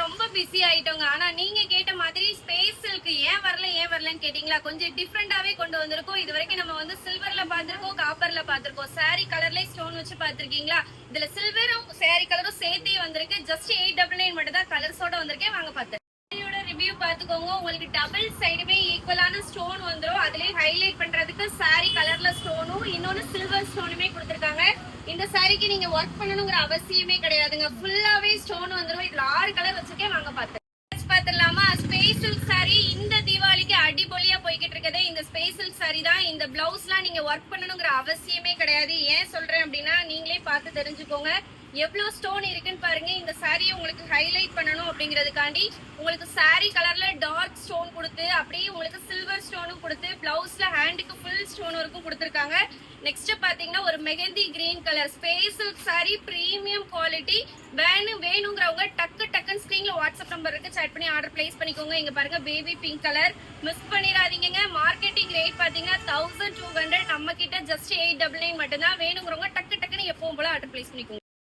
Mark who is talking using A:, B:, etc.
A: ரொம்ப பிஸி ஆயிட்டோங்க. ஆனா நீங்க கேட்ட மாதிரி ஸ்பேஸ் சில்க் ஏன் வரலன்னு கேட்டீங்களா? கொஞ்சம் டிஃப்ரெண்டாவே கொண்டு வந்திருக்கோம். இது வரைக்கும் நம்ம வந்து சில்வர்ல பாத்திருக்கோம், காப்பர்ல பாத்திருக்கோம். சாரி கலர்ல ஸ்டோன் வச்சு பாத்திருக்கீங்களா? இதுல சில்வரும் சாரி கலரும் சேர்த்தே வந்திருக்கு. ஜஸ்ட் 899 மட்டும் தான் கலர்ஸோட வந்திருக்கேன். வாங்க பாத்து ரிவ்யூ பாத்துக்கோங்க. உங்களுக்கு டபுள் சைடுமே ஈக்குவலான ஸ்டோன் வந்துரும். அதுலயே ஹைலைட் பண்றதுக்கு சாரி கலர்ல ஸ்டோனும் இன்னொன்னு சில்வர் ஸ்டோனுமே கொடுத்திருக்காங்க. இந்த சாரிக்கு நீங்க ஒர்க் பண்ணணுங்கிற அவசியமே கிடையாதுங்க. ஃபுல்லாவே ஸ்டோன் வந்துரும். இதுல 6 கலர் வச்சிருக்கேன். வாங்க பாத்துடலாமா? ஸ்பேஸ் சில்க் சாரி இந்த தீபாவளிக்கு அடிபொலியா போய்கிட்டு இருக்குது. இந்த ஸ்பேஸ் சில்க் சாரி தான். இந்த பிளவுஸ்லாம் நீங்க ஒர்க் பண்ணணுங்கிற அவசியமே கிடையாது. ஏன் சொல்றேன் அப்படின்னா நீங்களே பார்த்து தெரிஞ்சுக்கோங்க. எவ்வளவு ஸ்டோன் இருக்குன்னு பாருங்க. இந்த சாரியை உங்களுக்கு ஹைலைட் பண்ணணும் அப்படிங்கிறதுக்காண்டி உங்களுக்கு சாரி கலர்ல டார்க் ஸ்டோன் கொடுத்து அப்படியே உங்களுக்கு சில்வர் ஸ்டோனும் கொடுத்து பிளவுஸ்ல ஹேண்டுக்கு ஃபுல் ஸ்டோன் ஒர்க்கும் கொடுத்துருக்காங்க. நெக்ஸ்ட் பாத்தீங்கன்னா ஒரு mehndi green colour space silk sorry premium quality. வேணுங்கிறவங்க டக்குன்னு ஸ்கிரீன்ல வாட்ஸ்அப் நம்பர் இருக்கு, சேட் பண்ணி ஆர்டர் பிளேஸ் பண்ணிக்கோங்க. இங்க பாருங்க பேபி பிங்க் கலர், மிஸ் பண்ணிடாதீங்க. மார்க்கெட்டிங் ரேட் பாத்தீங்கன்னா 1200. நம்ம கிட்ட ஜஸ்ட் 899 மட்டும் தான். வேணுங்கிறவங்க டக்குன்னு எப்பவும் போல ஆர்டர் பிளேஸ் பண்ணிக்கோங்க.